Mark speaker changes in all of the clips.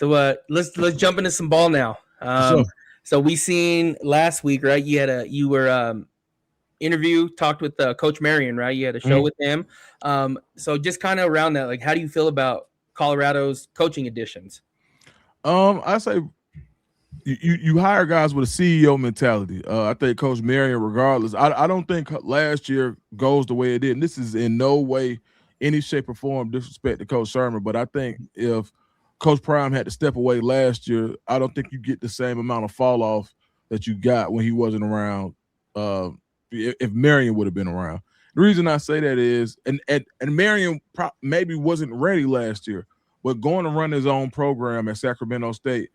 Speaker 1: So let's jump into some ball now.
Speaker 2: Sure.
Speaker 1: So we seen last week, right? You were interview, talked with Coach Marion, right? You had a show with him. So just kind of around that, like, how do you feel about Colorado's coaching additions?
Speaker 2: I say you hire guys with a CEO mentality. I think Coach Marion, regardless, I don't think last year goes the way it did. And this is in no way, any shape or form disrespect to Coach Sherman, but I think if Coach Prime had to step away last year, I don't think you get the same amount of fall off that you got when he wasn't around. If Marion would have been around, the reason I say that is, and Marion maybe wasn't ready last year, but going to run his own program at Sacramento State.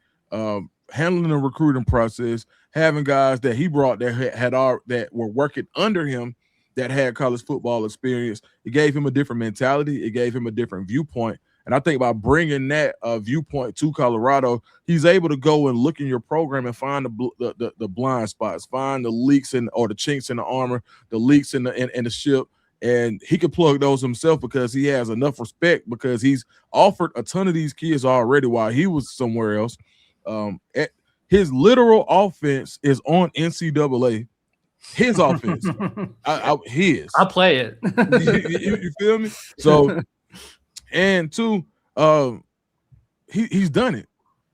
Speaker 2: Handling the recruiting process, having guys that he brought that were working under him that had college football experience, it gave him a different mentality. It gave him a different viewpoint. And I think by bringing that viewpoint to Colorado, he's able to go and look in your program and find the blind spots, find the leaks or the chinks in the armor, the leaks in the ship, and he can plug those himself because he has enough respect because he's offered a ton of these kids already while he was somewhere else. His literal offense is on NCAA. His offense,
Speaker 3: I'll play it.
Speaker 2: you feel me? So, and two, he's done it.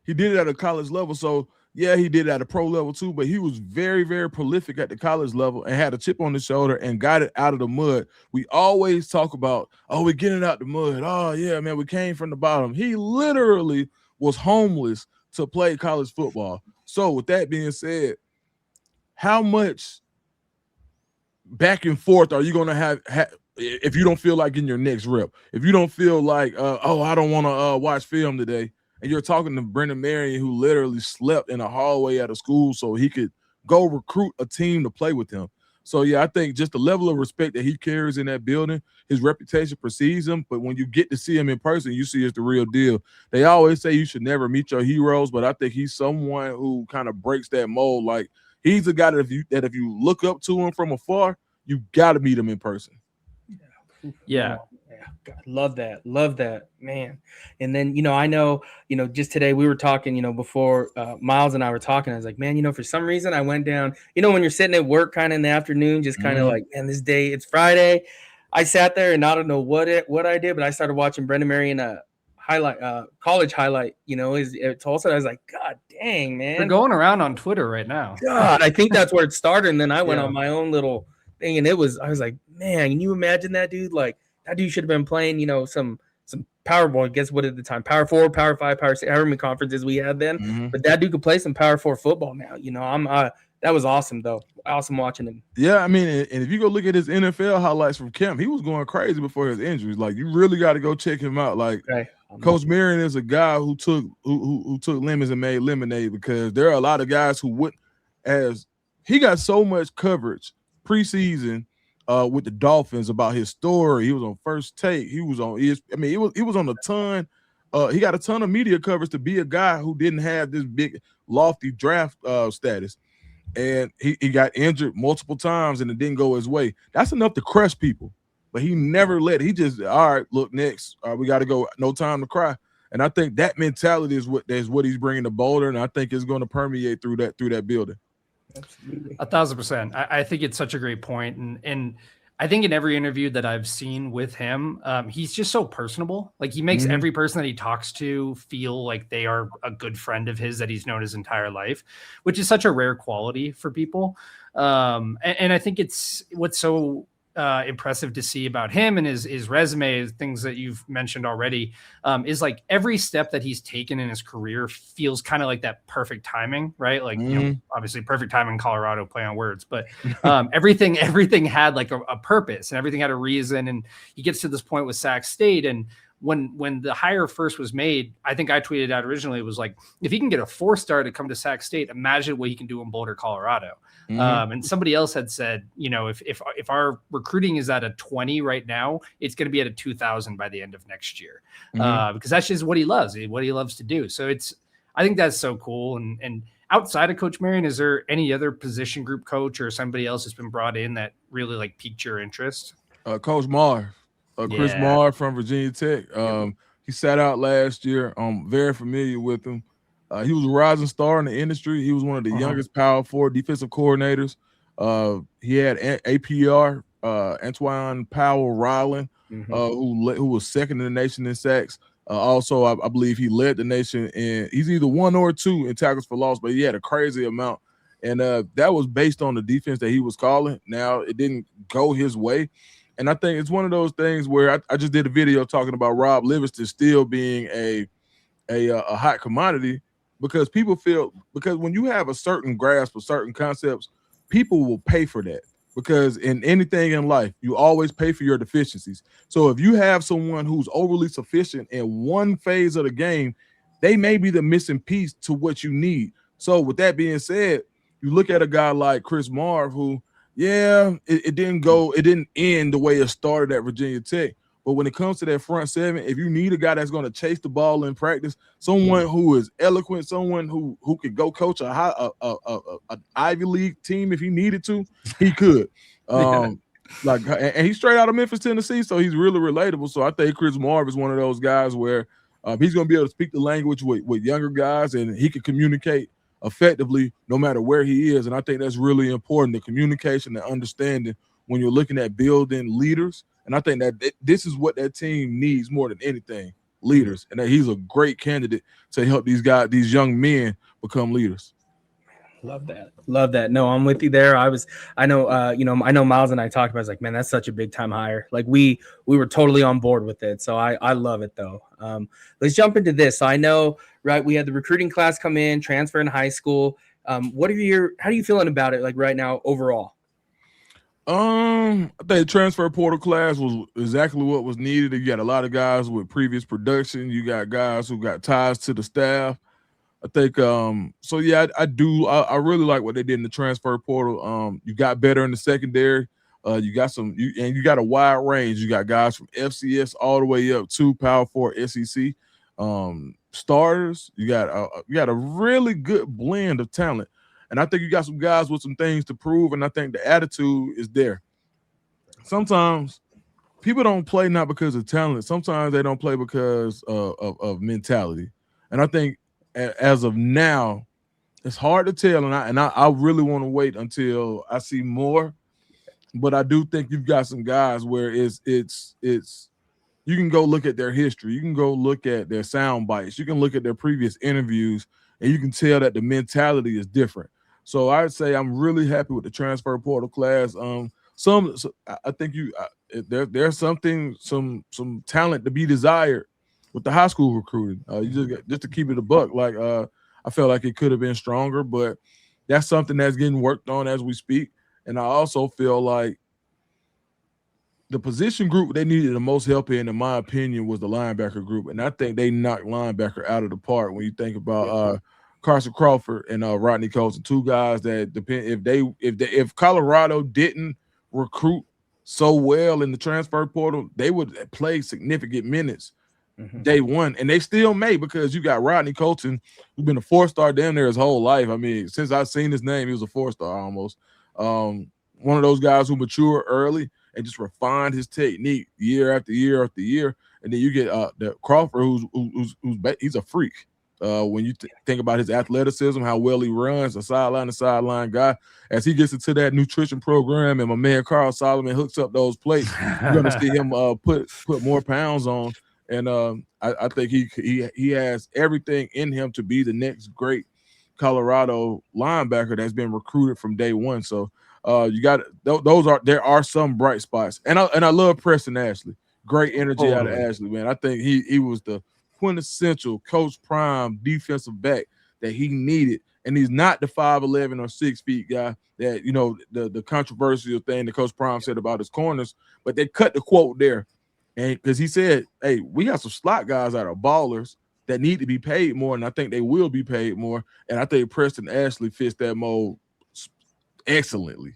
Speaker 2: He did it at a college level. So yeah, he did it at a pro level too. But he was very, very prolific at the college level and had a chip on his shoulder and got it out of the mud. We always talk about, oh, we're getting out the mud. Oh yeah, man, we came from the bottom. He literally was homeless to play college football. So with that being said, how much back and forth are you going to have if you don't feel like getting your next rep? If you don't feel like, I don't want to watch film today, and you're talking to Brendan Marion, who literally slept in a hallway at a school so he could go recruit a team to play with him. So, yeah, I think just the level of respect that he carries in that building, his reputation precedes him. But when you get to see him in person, you see it's the real deal. They always say you should never meet your heroes, but I think he's someone who kind of breaks that mold. Like, he's a guy that if you look up to him from afar, you got to meet him in person.
Speaker 3: Yeah.
Speaker 1: God, love that, man. And then, I know, just today we were talking, before Miles and I were talking, I was like, man, for some reason I went down, when you're sitting at work kind of in the afternoon, just kind of like, man, this day, it's Friday. I sat there and I don't know what I did, but I started watching Brendan Marion college highlight, is at Tulsa. I was like, God dang, man.
Speaker 3: They're going around on Twitter right now.
Speaker 1: God, I think that's where it started. And then I went on my own little thing, and I was like, man, can you imagine that dude? Like, that dude should have been playing, some Powerball. Guess what at the time? Power 4, Power 5, Power 6, however many conferences we had then. Mm-hmm. But that dude could play some Power 4 football now. That was awesome, though. Awesome watching him.
Speaker 2: Yeah, I mean, and if you go look at his NFL highlights from camp, he was going crazy before his injuries. Like, you really got to go check him out. Like, Coach Marion is a guy who took lemons and made lemonade, because there are a lot of guys who wouldn't, as he got so much coverage preseason with the Dolphins about his story. He was on First Take. He was on he was on a ton. He got a ton of media coverage to be a guy who didn't have this big lofty draft status. And he got injured multiple times and it didn't go his way. That's enough to crush people. But he never let it. He just, all right, look, next. We got to go. No time to cry. And I think that mentality is what he's bringing to Boulder, and I think it's going to permeate through that building.
Speaker 3: Absolutely. 1,000%. I think it's such a great point. And I think in every interview that I've seen with him, he's just so personable. Like, he makes every person that he talks to feel like they are a good friend of his that he's known his entire life, which is such a rare quality for people. And I think it's what's so impressive to see about him and his resume, things that you've mentioned already, is like every step that he's taken in his career feels kind of like that perfect timing, right? Like, obviously perfect timing in Colorado, play on words, but everything had like a purpose and everything had a reason. And he gets to this point with Sac State, and when the hire first was made, I think I tweeted out originally, it was like, if he can get a 4-star to come to Sac State, imagine what he can do in Boulder, Colorado. And somebody else had said, if our recruiting is at a 20 right now, it's going to be at a 2,000 by the end of next year, because that's just what he loves to do. So I think that's so cool. And outside of Coach Marion, is there any other position group coach or somebody else that's been brought in that really like piqued your interest?
Speaker 2: Coach Marr. Chris Marr from Virginia Tech. He sat out last year. I'm very familiar with him. He was a rising star in the industry. He was one of the youngest Power 4 defensive coordinators. He had APR, Antoine Powell Ryland, who was second in the nation in sacks. Also, I believe he led the nation in. He's either 1 or 2 in tackles for loss, but he had a crazy amount, and that was based on the defense that he was calling. Now it didn't go his way, and I think it's one of those things where I just did a video talking about Rob Livingston still being a hot commodity, because people feel, because when you have a certain grasp of certain concepts, people will pay for that, because in anything in life, you always pay for your deficiencies. So if you have someone who's overly sufficient in one phase of the game, they may be the missing piece to what you need. So with that being said, you look at a guy like Chris Marv, who, it didn't end the way it started at Virginia Tech. But when it comes to that front seven, if you need a guy that's going to chase the ball in practice, someone who is eloquent, someone who could go coach an Ivy League team if he needed to, he could. And he's straight out of Memphis, Tennessee, so he's really relatable. So I think Chris Marv is one of those guys where he's going to be able to speak the language with younger guys, and he can communicate effectively no matter where he is. And I think that's really important, the communication, the understanding when you're looking at building leaders. And I think that this is what that team needs more than anything, leaders. And that he's a great candidate to help these young men become leaders.
Speaker 1: Love that. No, I'm with you there. I know Miles and I talked about, I was like, man, that's such a big time hire. Like we were totally on board with it. So I love it though. Let's jump into this. So I know, right, we had the recruiting class come in, transfer in high school. How are you feeling about it, like right now overall?
Speaker 2: I think transfer portal class was exactly what was needed. You got a lot of guys with previous production. You got guys who got ties to the staff. I think I really like what they did in the transfer portal. You got better in the secondary. You got a wide range. You got guys from FCS all the way up to Power 4 SEC starters. You got a really good blend of talent. And I think you got some guys with some things to prove, and I think the attitude is there. Sometimes people don't play not because of talent. Sometimes they don't play because of mentality. And I think as of now, it's hard to tell, and I really want to wait until I see more. But I do think you've got some guys where it's you can go look at their history, you can go look at their sound bites, you can look at their previous interviews, and you can tell that the mentality is different. So I'd say I'm really happy with the transfer portal class. I think there's some talent to be desired with the high school recruiting. Just to keep it a buck, like I felt like it could have been stronger, but that's something that's getting worked on as we speak. And I also feel like the position group they needed the most help in my opinion, was the linebacker group, and I think they knocked linebacker out of the park. When you think about Carson Crawford and Rodney Colson, two guys that depend if Colorado didn't recruit so well in the transfer portal, they would play significant minutes day one, and they still may, because you got Rodney Colson, who's been a 4-star damn near his whole life. I mean, since I've seen his name, he was a 4-star almost. One of those guys who matured early and just refined his technique year after year after year. And then you get the Crawford, he's a freak. When you think about his athleticism, how well he runs, a sideline to sideline guy, as he gets into that nutrition program and my man Carl Solomon hooks up those plates, you're going to see him put more pounds on. And I think he has everything in him to be the next great Colorado linebacker that's been recruited from day one. So there are some bright spots, and I love Preston Ashley. Great energy out of Ashley, man. I think he was the quintessential Coach Prime defensive back that he needed, and he's not the 5'11" or 6 feet guy that the controversial thing that Coach Prime said about his corners, but they cut the quote there, and because he said, "Hey, we got some slot guys that are ballers that need to be paid more, and I think they will be paid more," and I think Preston Ashley fits that mold excellently.